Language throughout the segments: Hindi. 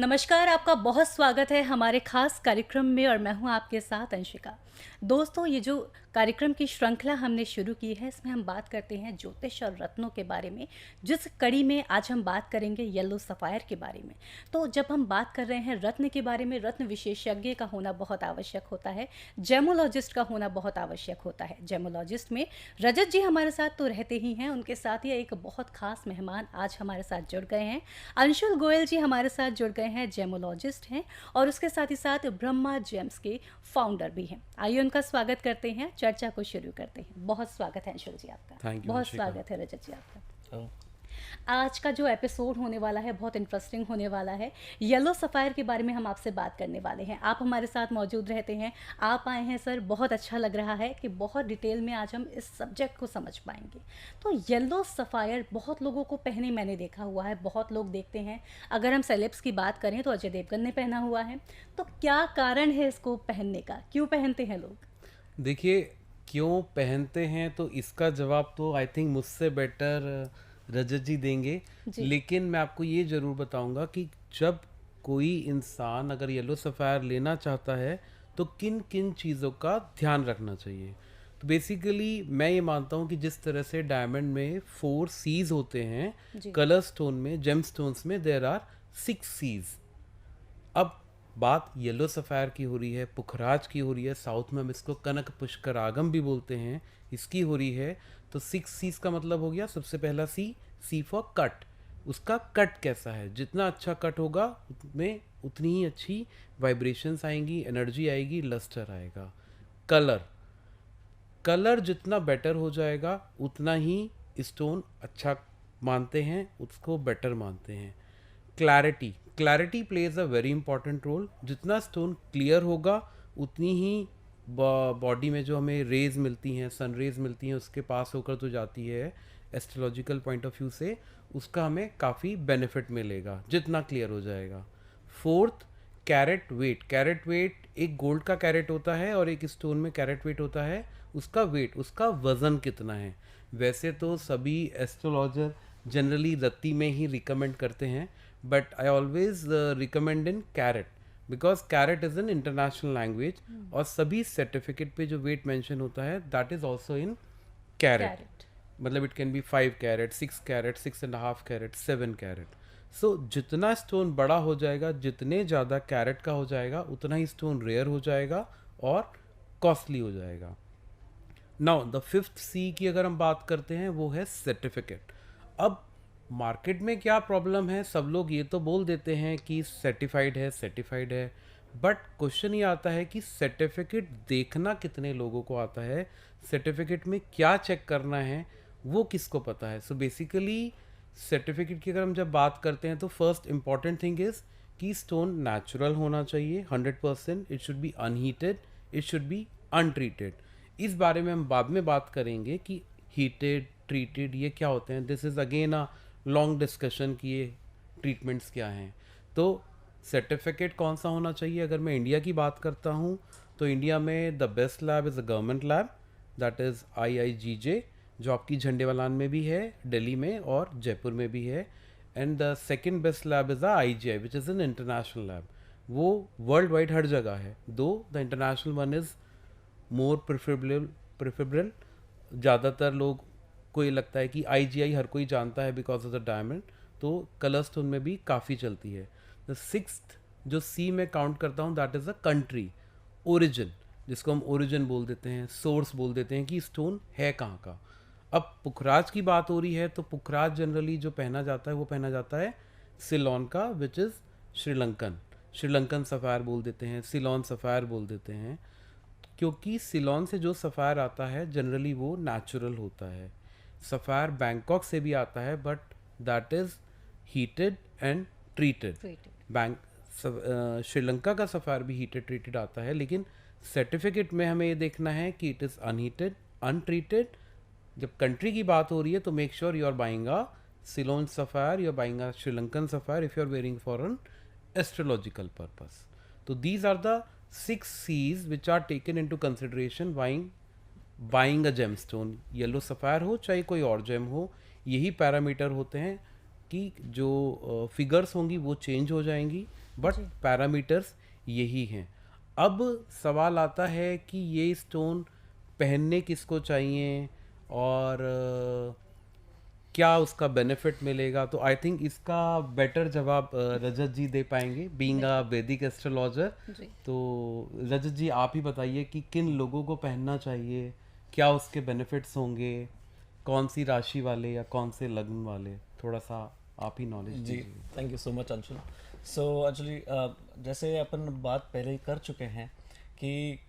नमस्कार, आपका बहुत स्वागत है हमारे खास कार्यक्रम में और मैं हूं आपके साथ अंशिका। दोस्तों, ये जो कार्यक्रम की श्रृंखला हमने शुरू की है, इसमें हम बात करते हैं ज्योतिष और रत्नों के बारे में। जिस कड़ी में आज हम बात करेंगे येलो सफ़ायर के बारे में। तो जब हम बात कर रहे हैं रत्न के बारे में, रत्न विशेषज्ञ का होना बहुत आवश्यक होता है, जेमोलॉजिस्ट का होना बहुत आवश्यक होता है। जेमोलॉजिस्ट में रजत जी हमारे साथ तो रहते ही हैं, उनके साथ ही एक बहुत खास मेहमान आज हमारे साथ जुड़ गए हैं। अंशुल गोयल जी हमारे साथ जुड़ गए हैं, जेमोलॉजिस्ट हैं और उसके साथ ही साथ ब्रह्मा जेम्स के फाउंडर भी हैं। आइए उनका स्वागत करते हैं, चर्चा को शुरू करते हैं। बहुत स्वागत है अंशुल जी आपका। थैंक यू बहुत अंशिका। स्वागत है रजत जी आपका। आज का जो एपिसोड होने वाला है बहुत इंटरेस्टिंग होने वाला है। येलो सफ़ायर के बारे में हम आपसे बात करने वाले हैं। आप हमारे साथ मौजूद रहते हैं, आप आए हैं सर, बहुत अच्छा लग रहा है कि बहुत डिटेल में आज हम इस सब्जेक्ट को समझ पाएंगे। तो येलो सफ़ायर बहुत लोगों को पहने मैंने देखा हुआ है, बहुत लोग देखते हैं। अगर हम सेलेब्स की बात करें तो अजय देवगन ने पहना हुआ है। तो क्या कारण है इसको पहनने का, क्यों पहनते हैं लोग? देखिए, क्यों पहनते हैं तो इसका जवाब तो आई थिंक मुझसे बेटर रजत जी देंगे। जी। लेकिन मैं आपको ये ज़रूर बताऊंगा कि जब कोई इंसान अगर येलो सफ़ायर लेना चाहता है तो किन किन चीज़ों का ध्यान रखना चाहिए। तो बेसिकली मैं ये मानता हूँ कि जिस तरह से डायमंड में 4 सीज होते हैं, जी। कलर स्टोन में, जेम स्टोन्स में देयर आर 6 सीज। अब बात येलो सफ़ायर की हो रही है, पुखराज की हो रही है, साउथ में हम इसको कनक पुष्करागम भी बोलते हैं, इसकी हो रही है। तो 6 सीज का मतलब हो गया, सबसे पहला सी फॉर कट। उसका कट कैसा है, जितना अच्छा कट होगा उसमें उतनी ही अच्छी वाइब्रेशंस आएंगी, एनर्जी आएगी, लस्टर आएगा। कलर, कलर जितना बेटर हो जाएगा उतना ही स्टोन अच्छा मानते हैं, उसको बेटर मानते हैं। Clarity, clarity plays a very important role. जितना स्टोन क्लियर होगा उतनी ही बॉडी में जो हमें रेज मिलती हैं, सन रेज मिलती हैं, उसके पास होकर तो जाती है एस्ट्रोलॉजिकल पॉइंट ऑफ व्यू से, उसका हमें काफ़ी बेनिफिट मिलेगा जितना क्लियर हो जाएगा। Fourth, carat weight. Carat weight, एक गोल्ड का कैरेट होता है और एक स्टोन में कैरेट वेट होता है। उसका वेट, उसका वज़न कितना है। वैसे तो सभी एस्ट्रोलॉजर जनरली रत्ती में ही रिकमेंड करते हैं, but I always recommend in carat, because carat is an international language और सभी सर्टिफिकेट पे जो वेट मेंशन होता है that is also in carat. Carat. मतलब it can be 5 carat, 6 carat, 6.5 carat, 7 carat. So जितना स्टोन बड़ा हो जाएगा, जितने ज़्यादा कैरेट का हो जाएगा, उतना ही स्टोन रेयर हो जाएगा और कॉस्टली हो जाएगा। नाउ द फिफ्थ सी की अगर हम बात करते हैं, वो है सर्टिफिकेट। अब मार्केट में क्या प्रॉब्लम है, सब लोग ये तो बोल देते हैं कि सर्टिफाइड है, सर्टिफाइड है, बट क्वेश्चन ये आता है कि सर्टिफिकेट देखना कितने लोगों को आता है, सर्टिफिकेट में क्या चेक करना है वो किसको पता है। सो बेसिकली सर्टिफिकेट की अगर हम जब बात करते हैं तो फर्स्ट इंपॉर्टेंट थिंग इज़ कि स्टोन नेचुरल होना चाहिए 100%। It should B unheated, it should B untreated. इस बारे में हम बाद में बात करेंगे कि हीटेड, ट्रीटेड ये क्या होते हैं। This is again a long discussion कि ये ट्रीटमेंट्स क्या हैं। तो सर्टिफिकेट कौन सा होना चाहिए, अगर मैं इंडिया की बात करता हूँ तो इंडिया में the best lab is a government lab, that is IIGJ, जो आपकी झंडेवालान में भी है, दिल्ली में और जयपुर में भी है। And the second best lab is the IGI which is an international lab. वो वर्ल्ड वाइड हर जगह है, दो the international one is more preferable. ज़्यादातर लोग को ये लगता है कि IGI हर कोई जानता है बिकॉज ऑफ द डायमंड, तो कलर स्टोन में भी काफ़ी चलती है। द सिक्स्थ जो सी में काउंट करता हूँ that is a country, origin, जिसको हम ओरिजिन बोल देते हैं, सोर्स बोल देते हैं कि स्टोन है कहाँ का। अब पुखराज की बात हो रही है तो पुखराज जनरली जो पहना जाता है वो पहना जाता है सिलोन का, which is Sri Lankan. Sri Lankan sapphire बोल देते हैं, सिलोन सफ़ायर बोल देते हैं, क्योंकि सिलोन से जो सफ़ायर आता है जनरली वो नेचुरल होता है। सफ़ायर बैंकॉक से भी आता है but that is heated and treated. Treated. Bank Sri Lanka का सफ़ायर भी हीटेड ट्रीटेड आता है, लेकिन सर्टिफिकेट में हमें ये देखना है कि इट इज़ अनहीटेड, अनट्रीटेड। जब कंट्री की बात हो रही है तो make sure you are buying a Ceylon sapphire, you are buying a Sri Lankan sapphire if you are wearing for an astrological purpose. तो these are the 6 C's which are taken into consideration buying a gemstone. Yellow sapphire हो चाहे कोई और जेम हो, यही पैरामीटर होते हैं कि जो फिगर्स होंगी वो चेंज हो जाएंगी, बट जी। पैरामीटर्स यही हैं। अब सवाल आता है कि ये स्टोन पहनने किसको चाहिए और क्या उसका बेनिफिट मिलेगा। तो आई थिंक इसका बेटर जवाब रजत जी दे पाएंगे, बीइंग अ बिल्कुल। वैदिक एस्ट्रोलॉजर। जी। तो रजत जी आप ही बताइए कि किन लोगों को पहनना चाहिए, क्या उसके बेनिफिट्स होंगे, कौन सी राशि वाले या कौन से लग्न वाले, थोड़ा सा आप ही नॉलेज जी, दीजिए। Thank you so much Anshul. So actually जैसे अपन बात पहले ही कर चुके हैं कि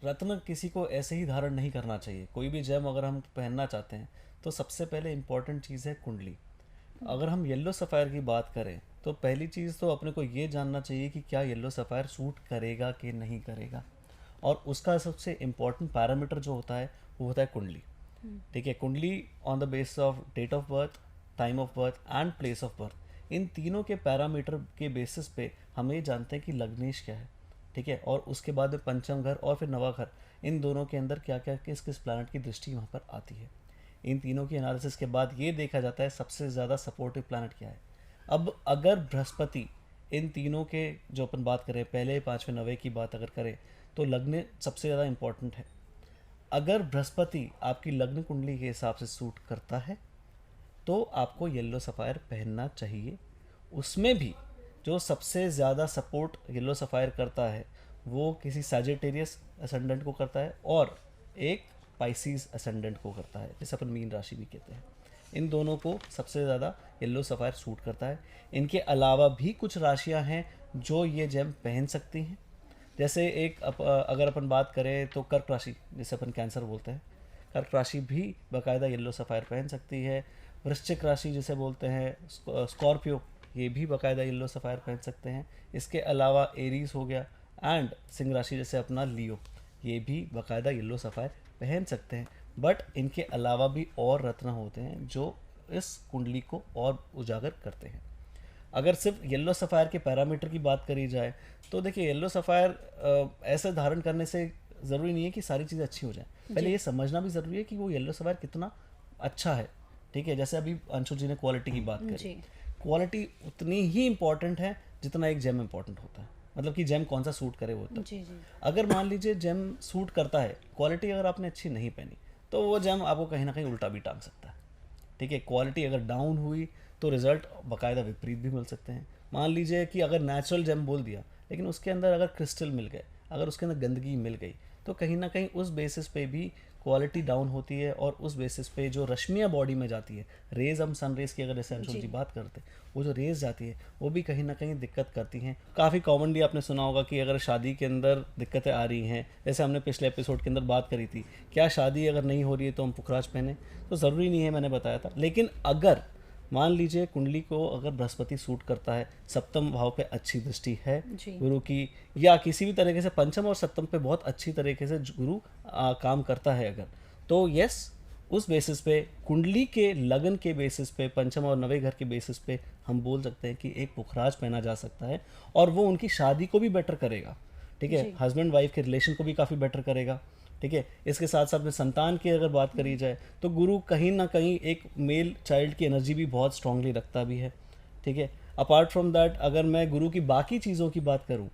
रत्न किसी को ऐसे ही धारण नहीं करना चाहिए। कोई भी जेम अगर हम पहनना चाहते हैं तो सबसे पहले इम्पॉर्टेंट चीज़ है कुंडली। अगर हम येलो सफ़ायर की बात करें तो पहली चीज़ तो अपने को ये जानना चाहिए कि क्या येलो सफ़ायर सूट करेगा कि नहीं करेगा, और उसका सबसे इम्पॉर्टेंट पैरामीटर जो होता है वो होता है कुंडली। ठीक है, कुंडली on the basis of date of birth, time of birth and place of birth, इन तीनों के पैरामीटर के बेसिस पे हम ये जानते हैं कि लग्नेश क्या है। ठीक है, और उसके बाद में पंचम घर और फिर नवा घर, इन दोनों के अंदर क्या क्या किस किस प्लैनेट की दृष्टि वहाँ पर आती है। इन तीनों की एनालिसिस के बाद ये देखा जाता है सबसे ज़्यादा सपोर्टिव प्लैनेट क्या है। अब अगर बृहस्पति इन तीनों के, जो अपन बात करें पहले पाँचवें नवे की बात अगर करें, तो लग्न सबसे ज़्यादा इम्पॉर्टेंट है। अगर बृहस्पति आपकी लग्न कुंडली के हिसाब से सूट करता है तो आपको येलो सफ़ायर पहनना चाहिए। उसमें भी जो सबसे ज़्यादा सपोर्ट येलो सफ़ायर करता है वो किसी सैजिटेरियस असेंडेंट को करता है और एक पाइसीज असेंडेंट को करता है, जिसे अपन मीन राशि भी कहते हैं। इन दोनों को सबसे ज़्यादा येलो सफ़ायर सूट करता है। इनके अलावा भी कुछ राशियां हैं जो ये जेम पहन सकती हैं। जैसे अगर अपन बात करें तो कर्क राशि, जिसे अपन कैंसर बोलते हैं, कर्क राशि भी बाकायदा येलो सफ़ायर पहन सकती है। वृश्चिक राशि जिसे बोलते हैं, स्कॉर्पियो, ये भी बाकायदा येलो सफ़ायर पहन सकते हैं। इसके अलावा एरीज हो गया, एंड सिंह राशि जैसे अपना लियो, ये भी बाकायदा येलो सफ़ायर पहन सकते हैं। बट इनके अलावा भी और रत्न होते हैं जो इस कुंडली को और उजागर करते हैं। अगर सिर्फ येलो सफ़ायर के पैरामीटर की बात करी जाए तो देखिए, येलो सफ़ायर ऐसे धारण करने से ज़रूरी नहीं है कि सारी चीज़ें अच्छी हो जाए। पहले ये समझना भी ज़रूरी है कि वो येलो सफ़ायर कितना अच्छा है। ठीक है, जैसे अभी अंशु जी ने क्वालिटी की बात करी, जी। क्वालिटी उतनी ही इम्पॉर्टेंट है जितना एक जेम इम्पॉर्टेंट होता है। मतलब कि जेम कौन सा सूट करे वो तब। जी। जी। अगर मान लीजिए जेम सूट करता है, क्वालिटी अगर आपने अच्छी नहीं पहनी, तो वो जेम आपको कहीं ना कहीं उल्टा भी टांग सकता है। ठीक है, क्वालिटी अगर डाउन हुई तो रिजल्ट बाकायदा विपरीत भी मिल सकते हैं। मान लीजिए कि अगर नेचुरल जेम बोल दिया लेकिन उसके अंदर अगर क्रिस्टल मिल गए, अगर उसके अंदर गंदगी मिल गई, तो कहीं ना कहीं उस बेसिस पे भी क्वालिटी डाउन होती है। और उस बेसिस पे जो रश्मियाँ बॉडी में जाती है, रेज, हम सन रेज की अगर जैसे अंशुल जी बात करते हैं, वो जो रेज जाती है वो भी कहीं ना कहीं दिक्कत करती हैं। काफ़ी कॉमनली आपने सुना होगा कि अगर शादी के अंदर दिक्कतें आ रही हैं, जैसे हमने पिछले एपिसोड के अंदर बात करी थी, क्या शादी अगर नहीं हो रही है तो हम पुखराज पहने, तो ज़रूरी नहीं है, मैंने बताया था। लेकिन अगर मान लीजिए कुंडली को अगर बृहस्पति सूट करता है, सप्तम भाव पे अच्छी दृष्टि है जी। गुरु की, या किसी भी तरीके से पंचम और सप्तम पे बहुत अच्छी तरीके से गुरु काम करता है अगर, तो यस, उस बेसिस पे, कुंडली के लगन के बेसिस पे, पंचम और नवे घर के बेसिस पे हम बोल सकते हैं कि एक पुखराज पहना जा सकता है और वो उनकी शादी को भी बेटर करेगा। ठीक है, जी। हस्बैंड वाइफ के रिलेशन को भी काफ़ी बेटर करेगा। ठीक है, इसके साथ साथ में संतान की अगर बात करी जाए तो गुरु कहीं ना कहीं एक मेल चाइल्ड की एनर्जी भी बहुत स्ट्रांगली रखता भी है। ठीक है, अपार्ट फ्रॉम दैट अगर मैं गुरु की बाकी चीज़ों की बात करूं,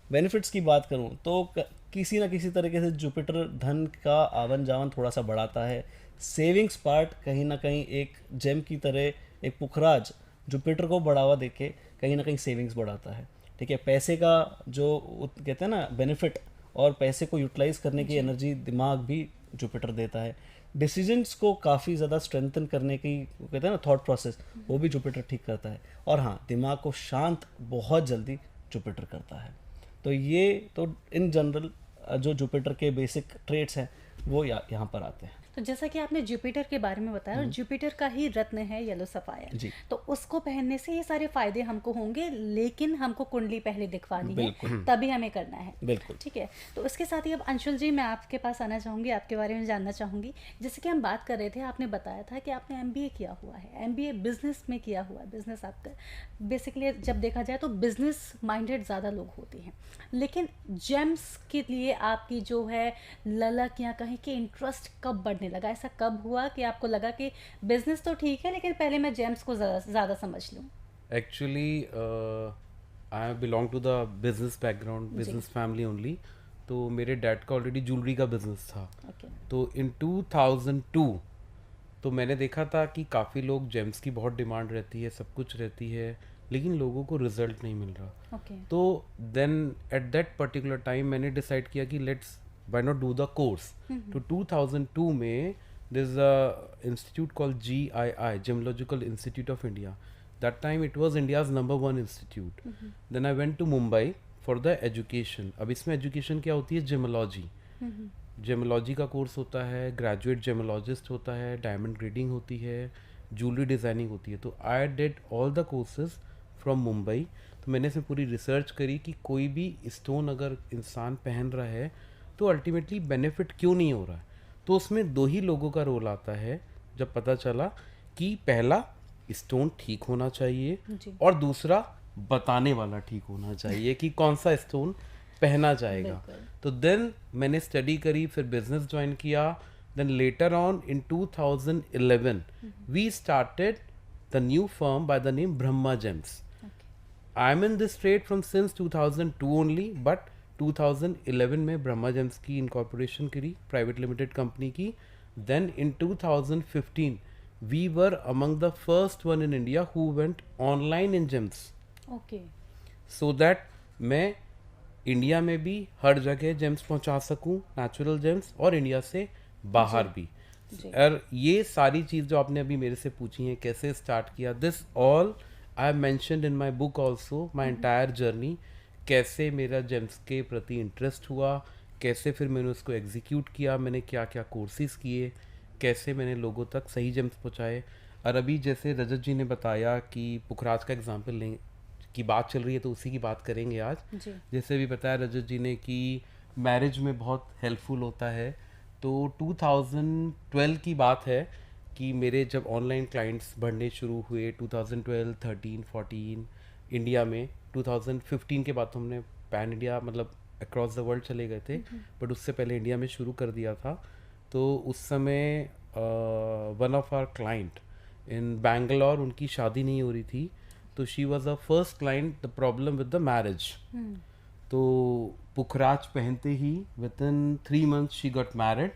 बेनिफिट्स की बात करूं, तो किसी ना किसी तरीके से जुपिटर धन का आवन जावन थोड़ा सा बढ़ाता है। सेविंग्स पार्ट कहीं ना कहीं एक जेम की तरह, एक पुखराज जुपिटर को बढ़ावा देके कहीं ना कहीं सेविंग्स बढ़ाता है। ठीक है, पैसे का जो कहते हैं ना बेनिफिट, और पैसे को यूटिलाइज करने की एनर्जी दिमाग भी जुपिटर देता है। डिसीजंस को काफ़ी ज़्यादा स्ट्रेंथन करने की कहते हैं ना थॉट प्रोसेस, वो भी जुपिटर ठीक करता है। और हाँ, दिमाग को शांत बहुत जल्दी जुपिटर करता है। तो ये तो इन जनरल जो जुपिटर के बेसिक ट्रेट्स हैं वो यहाँ पर आते हैं। तो जैसा कि आपने जुपिटर के बारे में बताया, और जुपिटर का ही रत्न है येलो सफायर, जी। तो उसको पहनने से ये सारे फायदे हमको होंगे, लेकिन हमको कुंडली पहले दिखवानी है, बिल्कुल। तभी हमें करना है। बिल्कुल। ठीक है, तो इसके साथ ही अब अंशुल जी, मैं आपके पास आना चाहूँगी, आपके बारे में जानना चाहूँगी। जैसे कि हम बात कर रहे थे, आपने बताया था कि आपने एमबीए किया हुआ है, एमबीए बिजनेस में किया हुआ है। बिजनेस आपका बेसिकली जब देखा जाए तो बिजनेस माइंडेड ज़्यादा लोग होते हैं, लेकिन जेम्स के लिए आपकी जो है ललक या कहीं कि इंटरेस्ट कब बढ़ने लगा? ऐसा कब हुआ कि आपको लगा कि बिजनेस तो ठीक है लेकिन पहले मैं जेम्स को ज़्यादा समझ लूँ? Actually I belong to the business background, business family only. तो मेरे डैड का ऑलरेडी ज्वेलरी का बिजनेस था। ओके। तो इन 2002 तो मैंने देखा था कि काफ़ी लोग जेम्स की बहुत डिमांड रहती है, सब कुछ रहती है, लेकिन लोगों को रिजल्ट नहीं मिल रहा। ओके। तो then at that particular time मैंने डिसाइड किया कि let's why not do the course. तो 2002 में this a institute called GII, geological institute of India. That time it was India's number 1 institute. Then I went to Mumbai for the education. अब इसमें एजुकेशन क्या होती है? जियोलॉजी। जेमोलॉजी का कोर्स होता है, ग्रेजुएट जेमोलॉजिस्ट होता है, डायमंड ग्रेडिंग होती है, ज्वेलरी डिज़ाइनिंग होती है। तो I did all the courses from Mumbai. तो मैंने इसमें पूरी रिसर्च करी कि कोई भी स्टोन अगर इंसान पहन रहा है तो अल्टीमेटली बेनिफिट क्यों नहीं हो रहा है। तो उसमें दो ही लोगों का रोल आता है। जब पता चला कि पहला स्टोन ठीक होना चाहिए जी। और दूसरा बताने वाला ठीक होना चाहिए कि कौन सा स्टोन पहना जाएगा। बिल्कुल। तो देन मैंने स्टडी करी, फिर बिजनेस ज्वाइन किया। Then later on in 2011 we started the new firm by the name Brahma gems. I am in this trade from since 2002 only, but 2011 में ब्रह्मा जेम्स की इनकॉर्पोरेशन करी, प्राइवेट लिमिटेड कंपनी की। Then in 2015 we were among the first one in India who went online in gems, okay. So that मैं इंडिया में भी हर जगह जेम्स पहुंचा सकूं, नेचुरल जेम्स, और इंडिया से बाहर भी। जी। और ये सारी चीज़ जो आपने अभी मेरे से पूछी हैं, कैसे स्टार्ट किया, this all I have mentioned in my book also, my entire journey. कैसे मेरा जेम्स के प्रति इंटरेस्ट हुआ, कैसे फिर मैंने उसको एग्जीक्यूट किया, मैंने क्या क्या कोर्सेज किए, कैसे मैंने लोगों तक सही जेम्स पहुँचाए। और अभी जैसे रजत जी ने बताया कि पुखराज का एग्जाम्पल लें की बात चल रही है, तो उसी की बात करेंगे आज। जी। जैसे भी बताया रजत जी ने कि मैरिज में बहुत हेल्पफुल होता है। तो 2012 की बात है कि मेरे जब ऑनलाइन क्लाइंट्स बढ़ने शुरू हुए 2012, 13, 14 इंडिया में। 2015 के बाद तो हमने पैन इंडिया मतलब अक्रॉस द वर्ल्ड चले गए थे, बट उससे पहले इंडिया में शुरू कर दिया था। तो उस समय one of our client in Bangalore, उनकी शादी नहीं हो रही थी। तो she was a first client, the problem with the marriage. तो पुखराज पहनते ही within 3 months she got married.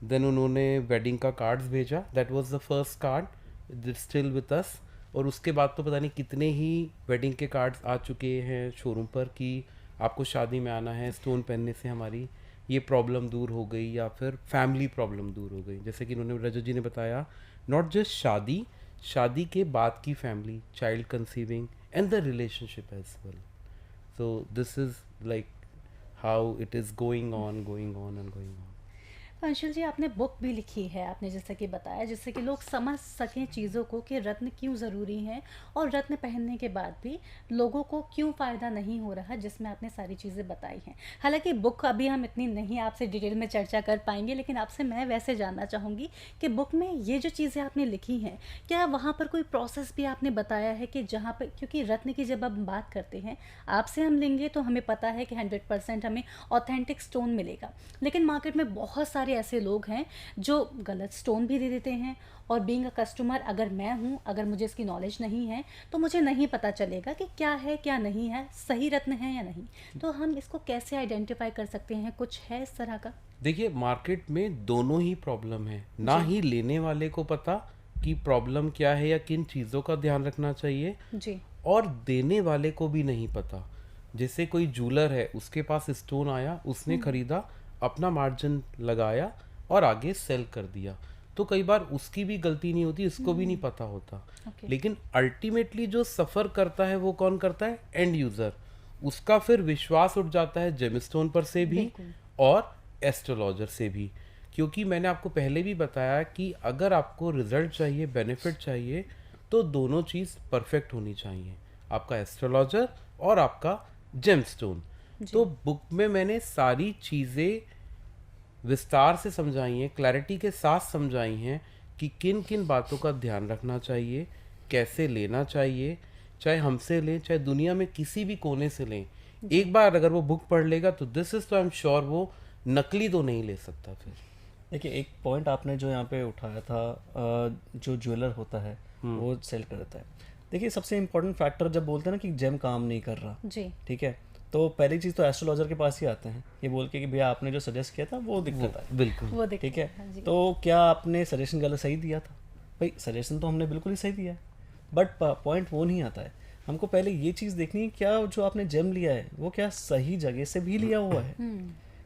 Then उन्होंने वेडिंग का कार्ड्स भेजा, that was the first card still with us. और उसके बाद तो पता नहीं कितने ही वेडिंग के कार्ड्स आ चुके हैं शोरूम पर कि आपको शादी में आना है, स्टोन पहनने से हमारी ये प्रॉब्लम दूर हो गई या फिर फैमिली प्रॉब्लम दूर हो गई। जैसे कि उन्होंने रजत जी ने बताया, नॉट जस्ट शादी, शादी के बाद की family, child conceiving and the relationship as well. So this is like how it is going on and going on. Anshul ji, आपने बुक भी लिखी है, आपने जैसे कि बताया, जिससे कि लोग समझ सकें चीज़ों को कि रत्न क्यों ज़रूरी हैं और रत्न पहनने के बाद भी लोगों को क्यों फ़ायदा नहीं हो रहा, जिसमें आपने सारी चीज़ें बताई हैं। हालांकि बुक अभी हम इतनी नहीं आपसे डिटेल में चर्चा कर पाएंगे, लेकिन आपसे मैं वैसे जानना चाहूँगी कि बुक में ये जो चीज़ें आपने लिखी हैं, क्या वहाँ पर कोई प्रोसेस भी आपने बताया है कि जहाँ पर, क्योंकि रत्न की जब हम बात करते हैं आपसे हम लेंगे तो हमें पता है कि 100% हमें ऑथेंटिक स्टोन मिलेगा, लेकिन मार्केट में बहुत सारे ऐसे लोग हैं जो गलत स्टोन भी दे देते हैं। और बीइंग अ कस्टमर अगर मैं हूँ, अगर मुझे इसकी नॉलेज नहीं है तो मुझे नहीं पता चलेगा कि क्या है क्या नहीं है, सही रत्न है या नहीं। तो हम इसको कैसे आइडेंटिफाई कर सकते हैं, कुछ है इस तरह का? देखिए, मार्केट में दोनों ही प्रॉब्लम है, ना ही लेने वाले को पता कि प्रॉब्लम क्या है या किन चीज़ों का ध्यान रखना चाहिए, जी। और देने वाले को भी नहीं पता। जैसे कोई जूलर है, उसके पास स्टोन आया, उसने खरीदा, अपना मार्जिन लगाया और आगे सेल कर दिया। तो कई बार उसकी भी गलती नहीं होती, इसको भी नहीं पता होता। ओके। लेकिन अल्टीमेटली जो सफ़र करता है वो कौन करता है? End user. उसका फिर विश्वास उठ जाता है जेमस्टोन पर से भी बिल्कुल। और एस्ट्रोलॉजर से भी। क्योंकि मैंने आपको पहले भी बताया कि अगर आपको रिजल्ट चाहिए, बेनिफिट चाहिए, तो दोनों चीज़ परफेक्ट होनी चाहिए, आपका एस्ट्रोलॉजर और आपका जेमस्टोन। तो बुक में मैंने सारी चीज़ें विस्तार से समझाई हैं, क्लैरिटी के साथ समझाई हैं कि किन किन बातों का ध्यान रखना चाहिए, कैसे लेना चाहिए, चाहे हमसे लें चाहे दुनिया में किसी भी कोने से लें। एक बार अगर वो बुक पढ़ लेगा तो दिस इज तो आई एम श्योर वो नकली तो नहीं ले सकता फिर। देखिए, एक पॉइंट आपने जो यहाँ पे उठाया था, जो ज्वेलर होता है वो सेल करता है। देखिए सबसे इम्पोर्टेंट फैक्टर जब बोलते हैं ना कि जेम काम नहीं कर रहा, जी। ठीक है, तो पहली चीज़ तो एस्ट्रोलॉजर के पास ही आते हैं ये बोल के कि भैया आपने जो सजेस्ट किया था वो दिक्कत आई, बिल्कुल वो देखते ठीक है। हैं, हाँ जी। तो क्या आपने सजेशन गलत सही दिया था? भाई सजेशन तो हमने बिल्कुल ही सही दिया है, बट पॉइंट वो नहीं आता है। हमको पहले ये चीज़ देखनी है क्या जो आपने जेम लिया है वो क्या सही जगह से भी लिया हुआ है।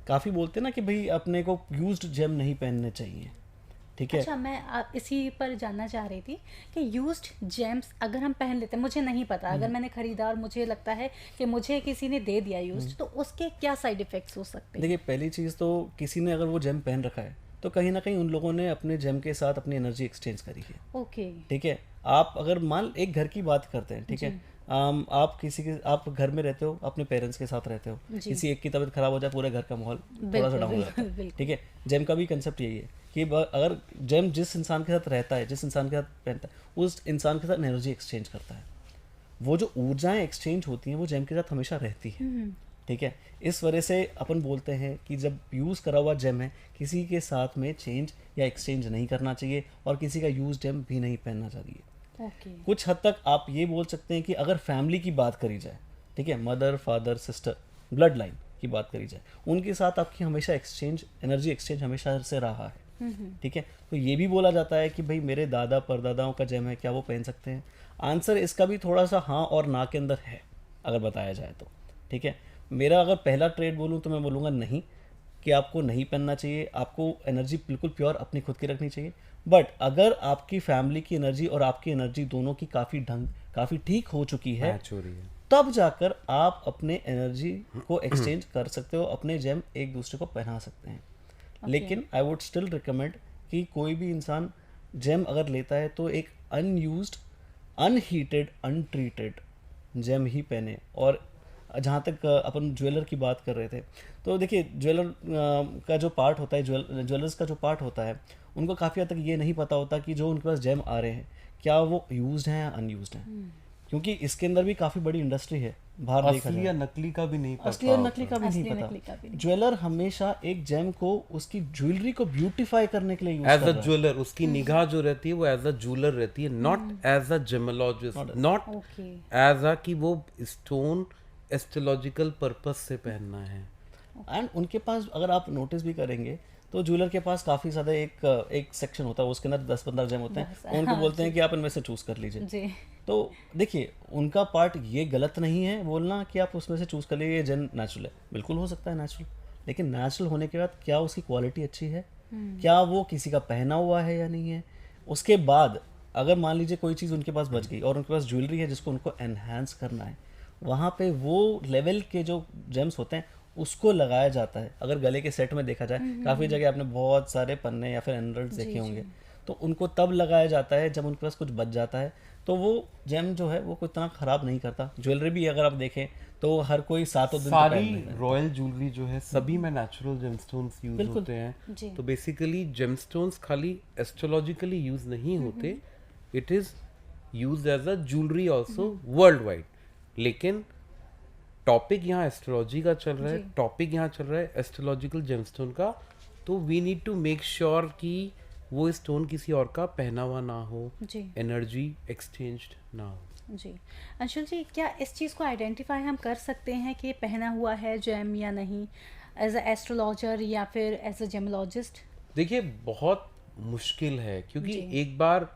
काफ़ी बोलते हैं ना कि भाई अपने को यूज्ड जेम नहीं पहनने चाहिए, ठीक है। अच्छा, मैं इसी पर जानना चाह रही थी कि यूज्ड जेम्स अगर हम पहन लेते हैं, मुझे नहीं पता, अगर मैंने खरीदा और मुझे लगता है कि मुझे किसी ने दे दिया यूज्ड, तो उसके क्या साइड इफेक्ट्स हो सकते हैं? देखिए पहली चीज़ तो किसी ने अगर वो जेम पहन रखा है तो कहीं ना कहीं उन लोगों ने अपने जेम के साथ अपनी एनर्जी एक्सचेंज करी है, ओके। ठीक है। आप अगर मान एक घर की बात करते हैं, ठीक है, आप किसी के आप घर में रहते हो, अपने पेरेंट्स के साथ रहते हो, जी। किसी एक की तबीयत खराब हो जाए पूरे घर का माहौल थोड़ा सा बिल्कुल, डाउन हो जाता है, बिल्कुल। ठीक है। जेम का भी कंसेप्ट यही है कि अगर जेम जिस इंसान के साथ रहता है, जिस इंसान के साथ पहनता है, उस इंसान के साथ एनर्जी एक्सचेंज करता है। वो जो ऊर्जाएं एक्सचेंज होती हैं वो जेम के साथ हमेशा रहती है, ठीक है। इस वजह से अपन बोलते हैं कि जब यूज़ करा हुआ जेम है किसी के साथ में चेंज या एक्सचेंज नहीं करना चाहिए और किसी का यूज जेम भी नहीं पहनना चाहिए। ओके। कुछ हद तक आप ये बोल सकते हैं कि अगर फैमिली की बात करी जाए, ठीक है, mother father sister blood line की बात करी जाए, उनके साथ आपकी हमेशा एक्सचेंज एनर्जी एक्सचेंज हमेशा से रहा है, ठीक है। तो ये भी बोला जाता है कि भाई मेरे दादा परदादाओं का जेम है, क्या वो पहन सकते हैं? आंसर इसका भी थोड़ा सा हाँ और ना के अंदर है अगर बताया जाए तो, ठीक है। मेरा अगर पहला ट्रेड बोलूँ तो मैं बोलूँगा नहीं, कि आपको नहीं पहनना चाहिए, आपको एनर्जी बिल्कुल प्योर अपनी खुद की रखनी चाहिए। बट अगर आपकी फैमिली की एनर्जी और आपकी एनर्जी दोनों की काफ़ी ठीक हो चुकी है, मैच हो रही है, तब जाकर आप अपने एनर्जी को एक्सचेंज कर सकते हो, अपने जेम एक दूसरे को पहना सकते हैं। लेकिन आई वुड स्टिल रिकमेंड कि कोई भी इंसान जेम अगर लेता है तो एक अनयूज्ड, अनहीटेड, अनट्रीटेड जेम ही पहने। और जहाँ तक अपन ज्वेलर की बात कर रहे थे, तो देखिए ज्वेलर का जो पार्ट होता है, ज्वेलर्स का जो पार्ट होता है, उनको काफ़ी हद तक ये नहीं पता होता कि जो उनके पास जेम आ रहे हैं क्या वो यूज्ड हैं या अनयूज्ड हैं, क्योंकि इसके अंदर भी काफ़ी बड़ी इंडस्ट्री है बाहर देखा असली जाए। या नकली का भी नहीं पता असली और नकली का भी असली नहीं और नकली का भी पता। नहीं। ज्वेलर हमेशा एक जेम को उसकी ज्वेलरी को ब्यूटीफाई करने के लिए यूज एज कर अ रहा है। ज्वेलर, उसकी निगाह जो रहती है वो एज अ ज्वेलर रहती है, not as a gemologist, not okay. As a कि वो स्टोन एस्ट्रोलॉजिकल पर्पस से पहनना है। एंड उनके पास अगर आप नोटिस भी करेंगे तो ज्वेलर के पास काफ़ी ज़्यादा एक सेक्शन होता है, उसके अंदर 10-15 जेम होते हैं, उनको बोलते हैं कि आप इनमें से चूज़ कर लीजिए। जी। तो देखिए उनका पार्ट ये गलत नहीं है बोलना कि आप उसमें से चूज़ कर लीजिए, जेम नेचुरल है, बिल्कुल हो सकता है नेचुरल, लेकिन नेचुरल होने के बाद क्या उसकी क्वालिटी अच्छी है, क्या वो किसी का पहना हुआ है या नहीं है। उसके बाद अगर मान लीजिए कोई चीज़ उनके पास बच गई और उनके पास ज्वेलरी है जिसको उनको एनहांस करना है, वहाँ पे वो लेवल के जो जेम्स होते हैं उसको लगाया जाता है। अगर गले के सेट में देखा जाए, काफ़ी जगह आपने बहुत सारे पन्ने या फिर एमरल्ड्स देखे होंगे, तो उनको तब लगाया जाता है जब उनके पास कुछ बच जाता है, तो वो जेम जो है वो कोई इतना ख़राब नहीं करता। ज्वेलरी भी अगर आप देखें तो हर कोई 7 दिन तो सारी पहन लेता है। रॉयल ज्वेलरी जो है सभी में नेचुरल जेमस्टोन्स यूज बिल्कुल। होते हैं। जी। तो बेसिकली जेमस्टोन्स खाली एस्ट्रोलॉजिकली यूज नहीं होते, it is use as a jewellery also worldwide. लेकिन टॉपिक यहाँ एस्ट्रोलॉजी का चल रहा है, जी। टॉपिक यहाँ चल रहा है एस्ट्रोलॉजिकल जेमस्टोन का, तो we need to make sure कि वो स्टोन किसी और का पहना हुआ ना हो, जी। एनर्जी एक्सचेंज्ड ना हो। जी। अंशुल जी, क्या इस चीज़ को आइडेंटिफाई हम कर सकते हैं कि पहना हुआ है जेम या नहीं, एज अ एस्ट्रोलॉजर या फिर एज अ जेमोलॉजिस्ट? देखिए बहुत मुश्किल है, क्योंकि जी। एक बार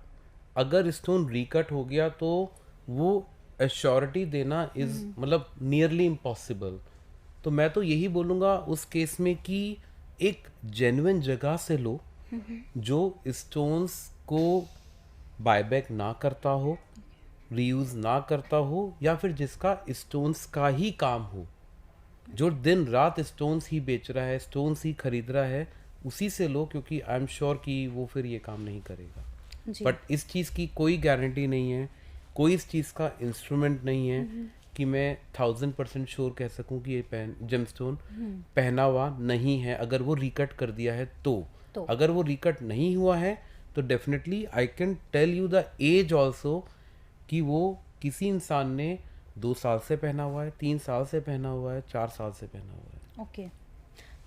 अगर स्टोन रिकट हो गया तो वो एश्योरिटी देना इज मतलब नियरली इम्पॉसिबल। तो मैं तो यही बोलूँगा उस केस में कि एक जेन्युइन जगह से लो जो स्टोन्स को बायबैक ना करता हो, रीयूज ना करता हो, या फिर जिसका स्टोन्स का ही काम हो, जो दिन रात स्टोन्स ही बेच रहा है, स्टोन्स ही खरीद रहा है, उसी से लो, क्योंकि आई एम श्योर कि वो फिर ये काम नहीं करेगा। जी। बट इस चीज़ की कोई गारंटी नहीं है, कोई इस चीज़ का इंस्ट्रूमेंट नहीं है कि मैं 1000% श्योर कह सकूं कि ये जेमस्टोन पहना हुआ नहीं है अगर वो रिकट कर दिया है तो। अगर वो रिकट नहीं हुआ है तो definitely I can tell you the age also कि वो किसी इंसान ने 2 साल से पहना हुआ है, 3 साल से पहना हुआ है, 4 साल से पहना हुआ है। ओके।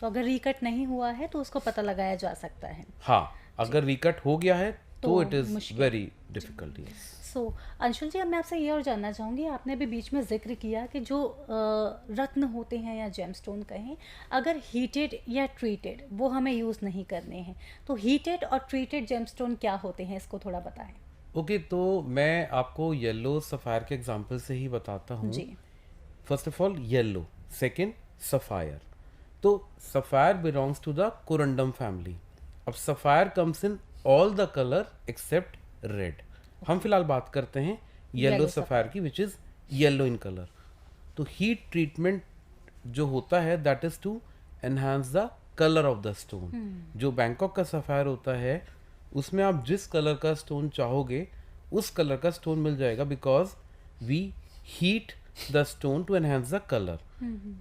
तो अगर रिकट नहीं हुआ है तो उसको पता लगाया जा सकता है। हाँ, अगर रिकट हो गया है तो तो इट इज मुश्किल। Very difficult. So Anshul ji, अब मैं आपसे ये और जानना चाहूँगी, आपने अभी बीच में ज़िक्र किया कि जो रत्न होते हैं या जेमस्टोन कहें, अगर हीटेड या ट्रीटेड वो हमें यूज़ नहीं करने हैं, तो हीटेड और ट्रीटेड जेमस्टोन क्या होते हैं, इसको थोड़ा बताएं। ओके, तो मैं आपको येलो सफ़ायर के एग्जांपल से ही बताता हूँ। जी। First of all yellow, second sapphire. तो sapphire belongs to the corundum family. अब sapphire comes in all the colour except red. हम फिलहाल बात करते हैं येलो येलो सफ़ायर की, which is yellow in colour. तो हीट ट्रीटमेंट जो होता है that is to enhance the colour of the stone. जो बैंकॉक का सफ़ायर होता है उसमें आप जिस कलर का स्टोन चाहोगे उस कलर का स्टोन मिल जाएगा, because we heat the stone to enhance the colour.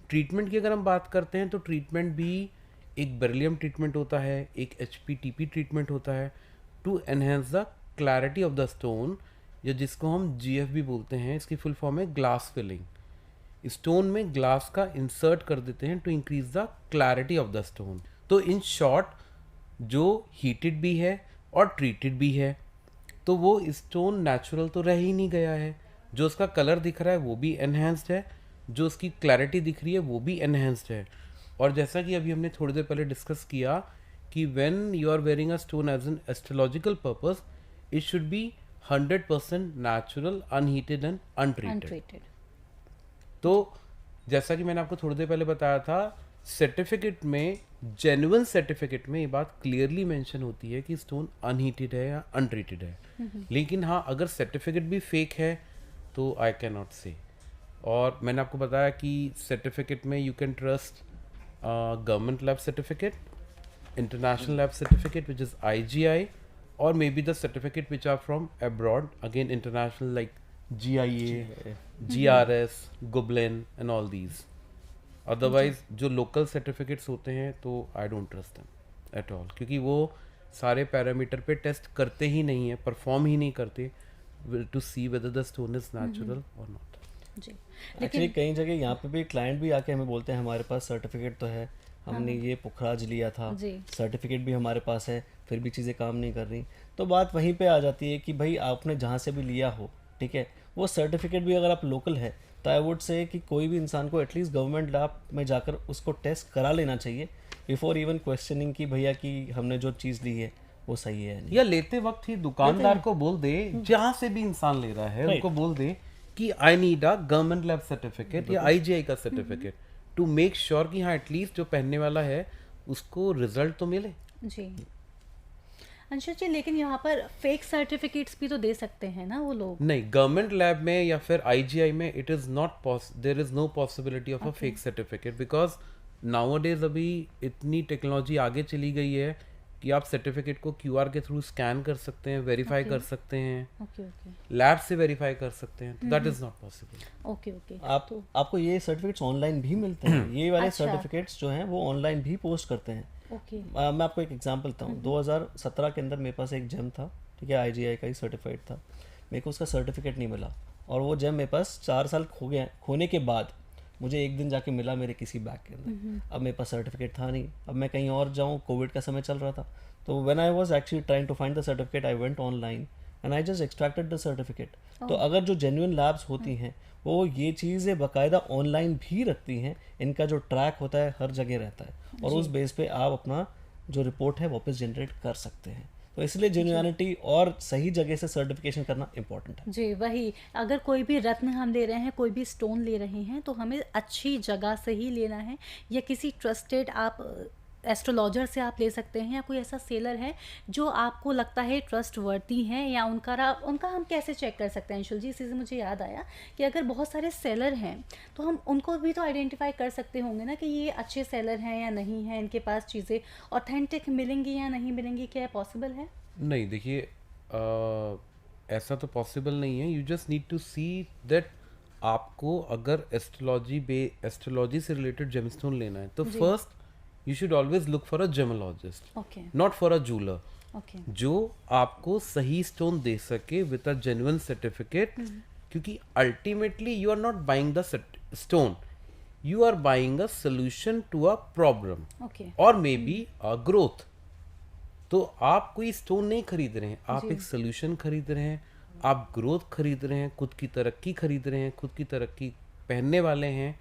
Treatment की अगर हम बात करते हैं तो ट्रीटमेंट भी एक बेरिलियम ट्रीटमेंट होता है, एक HPTP ट्रीटमेंट होता है to enhance the clarity of the stone, या जिसको हम GFB बोलते हैं। इसकी फुल फॉर्म है ग्लास फिलिंग। स्टोन में ग्लास का इंसर्ट कर देते हैं to increase the clarity of the stone. तो इन शॉर्ट, जो हीटेड भी है और ट्रीटेड भी है, तो वो स्टोन नेचुरल तो रह ही नहीं गया है। जो उसका कलर दिख रहा है वो भी एनहेंस्ड है, जो उसकी क्लैरिटी दिख रही है वो भी एनहेंस्ड है। और जैसा कि अभी हमने थोड़ी देर पहले डिस्कस किया कि when you are wearing a stone as an astrological purpose, it should be 100% natural, unheated and untreated. Untreated. तो जैसा कि मैंने आपको थोड़ी देर पहले बताया था, सर्टिफिकेट में, जेन्युइन सर्टिफिकेट में ये बात क्लियरली मेंशन होती है कि स्टोन अनहीटेड है या अनट्रीटेड है। लेकिन हाँ, अगर सर्टिफिकेट भी फेक है तो आई कैन नॉट से। और मैंने आपको बताया कि सर्टिफिकेट में you can trust government lab certificate, international lab certificate which is IGI, or maybe the certificate which are from abroad, again international, like GIA, GRS, Goblin and all these. Otherwise जो local certificates होते हैं तो I don't trust them at all, क्योंकि वो सारे पैरामीटर पे टेस्ट करते ही नहीं है, परफॉर्म ही नहीं करते to see whether the stone is natural or not. जी। एक्चुअली कई जगह यहाँ पे भी क्लाइंट भी आके हमें बोलते हैं हमारे पास सर्टिफिकेट तो है, हमने ये पुखराज लिया था, जी। सर्टिफिकेट भी हमारे पास है, फिर भी चीज़ें काम नहीं कर रही। तो बात वहीं पे आ जाती है कि भाई आपने जहाँ से भी लिया हो, ठीक है, वो सर्टिफिकेट भी अगर आप लोकल है तो आई वुड से कि कोई भी इंसान को एटलीस्ट गवर्नमेंट लैब में जाकर उसको टेस्ट करा लेना चाहिए बिफोर इवन क्वेश्चनिंग कि भैया कि हमने जो चीज़ ली है वो सही है या नहीं। या लेते वक्त ही दुकानदार को बोल दे, जहाँ से भी इंसान ले रहा है उनको बोल दे कि I need a government lab certificate या IGI का सर्टिफिकेट टू मेक श्योर कि हाँ एटलीस्ट जो पहनने वाला है उसको रिजल्ट तो मिले। जी अंशुल जी, लेकिन यहाँ पर फेक सर्टिफिकेट्स भी तो दे सकते हैं ना वो लोग। नहीं, गवर्नमेंट लैब में या फिर IGI में it is not there is no possibility of a fake certificate, because nowadays अभी इतनी टेक्नोलॉजी आगे चली गई है कि आप सर्टिफिकेट को QR के थ्रू स्कैन कर सकते हैं, वेरीफाई कर सकते हैं, ओके ओके लैब से वेरीफाई कर सकते हैं, that is not possible. Okay okay. आपको ये सर्टिफिकेट्स ऑनलाइन भी मिलते हैं, ये वाले अच्छा। सर्टिफिकेट्स जो हैं वो ऑनलाइन भी पोस्ट करते हैं। ओके। मैं आपको एक एग्जांपल बताऊँ, 2017 के अंदर मेरे पास एक जेम था, ठीक है, IGI का ही सर्टिफाइड था, मेरे को उसका सर्टिफिकेट नहीं मिला और वो जेम मेरे पास 4 साल खोने के बाद मुझे एक दिन जाके मिला मेरे किसी बैग के अंदर। अब मेरे पास सर्टिफिकेट था नहीं, अब मैं कहीं और जाऊँ, कोविड का समय चल रहा था, तो when I was actually trying to find the certificate I went online and I just extracted the certificate. तो अगर जो जेन्युइन लैब्स होती हैं वो ये चीज़ें बाकायदा ऑनलाइन भी रखती हैं, इनका जो ट्रैक होता है हर जगह रहता है और उस बेस पे आप अपना जो रिपोर्ट है वापस जनरेट कर सकते हैं। तो इसलिए जेन्युइनिटी और सही जगह से सर्टिफिकेशन करना इंपॉर्टेंट है। जी वही, अगर कोई भी रत्न हम ले रहे हैं, कोई भी स्टोन ले रहे हैं, तो हमें अच्छी जगह से ही लेना है, या किसी ट्रस्टेड आप एस्ट्रोलॉजर से आप ले सकते हैं, या कोई ऐसा सेलर है जो आपको लगता है ट्रस्ट वर्दी हैं, या उनका हम कैसे चेक कर सकते हैं अंशुल जी? इसी से मुझे याद आया कि अगर बहुत सारे सेलर हैं तो हम उनको भी तो आइडेंटिफाई कर सकते होंगे ना कि ये अच्छे सेलर हैं या नहीं हैं, इनके पास चीज़ें ऑथेंटिक मिलेंगी या नहीं मिलेंगी, क्या पॉसिबल है? नहीं, देखिए ऐसा तो पॉसिबल नहीं है। You just need to see that आपको अगर एस्ट्रोलॉजी से रिलेटेड जेमस्टोन लेना है तो first you should always look for a gemologist, okay not for a jeweler, ओके। जो आपको सही स्टोन दे सके with a genuine certificate, क्योंकि ultimately you are not buying the stone, you are buying a solution to a problem okay or maybe a growth। तो आप कोई स्टोन नहीं खरीद रहे हैं, आप एक सोल्यूशन खरीद रहे हैं, आप ग्रोथ खरीद रहे हैं, खुद की तरक्की खरीद रहे हैं, खुद की तरक्की पहनने वाले हैं,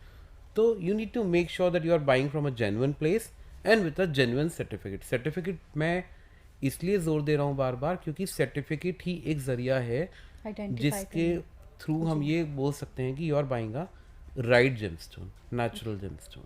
तो you need to make sure that you are buying from a genuine place and with a genuine certificate. Certificate मैं इसलिए जोर दे रहा हूँ बार बार क्योंकि सर्टिफिकेट ही एक जरिया है जिसके थ्रू हम ये बोल सकते हैं कि you are buying a right gemstone, natural gemstone.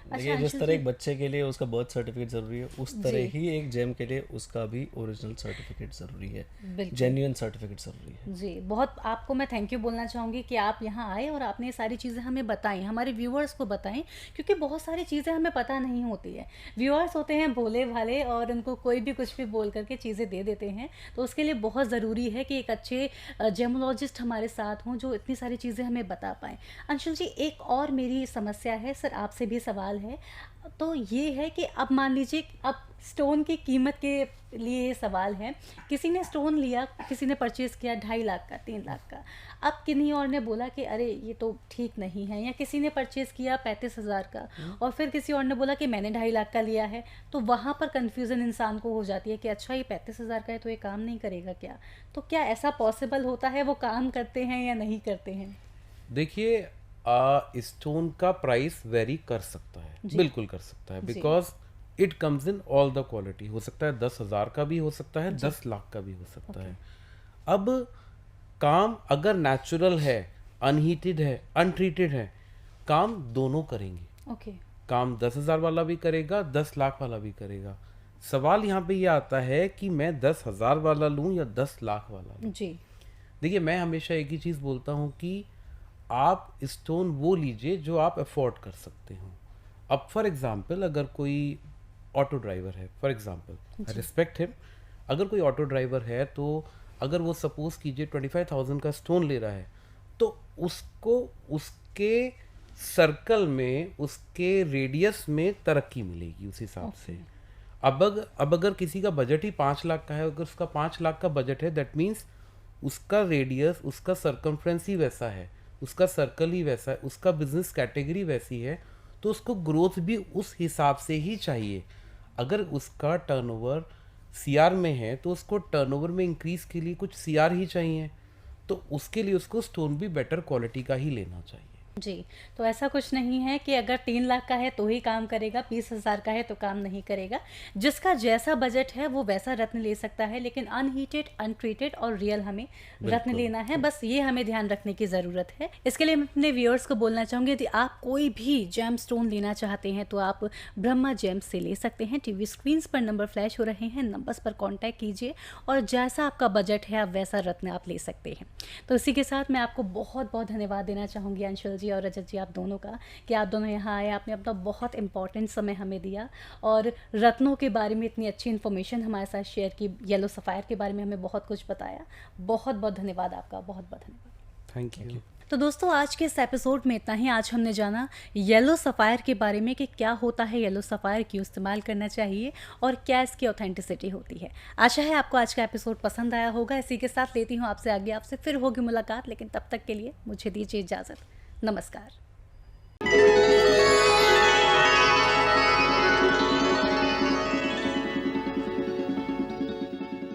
देखिए, जिस तरह एक बच्चे के लिए उसका बर्थ सर्टिफिकेट ज़रूरी है, उस तरह जी। ही एक जेम के लिए उसका भी ओरिजिनल सर्टिफिकेट ज़रूरी है, बिल्कुल। जेन्युइन सर्टिफिकेट ज़रूरी है। जी, बहुत आपको मैं थैंक यू बोलना चाहूँगी कि आप यहाँ आए और आपने ये सारी चीज़ें हमें बताई, हमारे व्यूअर्स को बताएं, क्योंकि बहुत सारी चीज़ें हमें पता नहीं होती है। व्यूअर्स होते हैं भोले भाले और उनको कोई भी कुछ भी बोल करके चीज़ें दे देते हैं, तो उसके लिए बहुत ज़रूरी है कि एक अच्छे जेमोलॉजिस्ट हमारे साथ हों जो इतनी सारी चीज़ें हमें बता पाएँ। अंशुल जी, एक और मेरी समस्या है सर, आपसे भी सवाल है, तो ये है कि अब मान लीजिए, अब स्टोन की कीमत के लिए ये सवाल है, किसी ने स्टोन लिया, किसी ने परचेज़ किया 2.5 लाख का, 3 लाख का, अब किन्हीं और ने बोला कि अरे ये तो ठीक नहीं है, या किसी ने परचेज़ किया 35,000 का और फिर किसी और ने बोला कि मैंने 2.5 लाख का लिया है, तो वहाँ पर कन्फ्यूज़न इंसान को हो जाती है कि अच्छा ये 35,000 का है तो ये काम नहीं करेगा क्या? तो क्या ऐसा पॉसिबल होता है, वो काम करते हैं या नहीं करते हैं? देखिए, स्टोन का प्राइस वेरी कर सकता है, जी। बिल्कुल कर सकता है, जी। Because it comes in all the quality. हो सकता है 10,000 का भी हो सकता है, 10 लाख का भी हो सकता है। अब काम अगर नेचुरल है, अनहीटेड है, अनट्रीटेड है, काम दोनों करेंगे। ओके। काम 10,000 वाला भी करेगा, 10 लाख वाला भी करेगा। सवाल यहाँ पे ये आता है कि मैं 10,000 वाला लूँ या 10 लाख वाला लूँ। जी। देखिए, मैं हमेशा एक ही चीज़ बोलता हूँ कि आप स्टोन वो लीजिए जो आप अफोर्ड कर सकते हो। अब फॉर एग्जांपल अगर कोई ऑटो ड्राइवर है, for example, I respect him, अगर कोई ऑटो ड्राइवर है तो अगर वो सपोज कीजिए 25,000 का स्टोन ले रहा है, तो उसको उसके सर्कल में, उसके रेडियस में तरक्की मिलेगी उस हिसाब से। अब अगर किसी का बजट ही 5 लाख का है, अगर उसका 5 लाख का बजट है, दैट मीन्स उसका रेडियस, उसका सर्कमफ्रेंस ही वैसा है, उसका सर्कल ही वैसा है, उसका बिजनेस कैटेगरी वैसी है, तो उसको ग्रोथ भी उस हिसाब से ही चाहिए। अगर उसका टर्नओवर सीआर में है तो उसको टर्नओवर में इंक्रीज के लिए कुछ सीआर ही चाहिए, तो उसके लिए उसको स्टोन भी बेटर क्वालिटी का ही लेना चाहिए। जी, तो ऐसा कुछ नहीं है कि अगर 3 लाख का है तो ही काम करेगा, 20,000 का है तो काम नहीं करेगा। जिसका जैसा बजट है वो वैसा रत्न ले सकता है, लेकिन अनहीटेड, अनट्रीटेड और रियल हमें रत्न लेना है, बस ये हमें ध्यान रखने की ज़रूरत है। इसके लिए मैं अपने व्यूअर्स को बोलना चाहूँगी, यदि आप कोई भी जेम स्टोन लेना चाहते हैं तो आप ब्रह्मा जेम्स से ले सकते हैं। टीवी स्क्रीन्स पर नंबर फ्लैश हो रहे हैं, नंबर्स पर कॉन्टैक्ट कीजिए और जैसा आपका बजट है आप वैसा रत्न आप ले सकते हैं। तो इसी के साथ मैं आपको बहुत बहुत धन्यवाद देना चाहूँगी अंशुल जी और रजत जी, आप दोनों का, कि आप दोनों यहाँ आए, आपने अपना बहुत इंपॉर्टेंट समय हमें दिया और रत्नों के बारे में इतनी अच्छी इन्फॉर्मेशन हमारे साथ शेयर की, येलो सफ़ायर के बारे में हमें बहुत कुछ बताया। बहुत बहुत धन्यवाद आपका, बहुत बहुत धन्यवाद। Thank you. तो दोस्तों, आज के इस एपिसोड में इतना ही। आज हमने जाना येलो सफ़ायर के बारे में कि क्या होता है येलो सफ़ायर, क्यों इस्तेमाल करना चाहिए और क्या इसकी ऑथेंटिसिटी होती है। आशा है आपको आज का एपिसोड पसंद आया होगा। इसी के साथ लेती हूँ आपसे आगे, आपसे फिर होगी मुलाकात, लेकिन तब तक के लिए मुझे दीजिए इजाज़त। नमस्कार।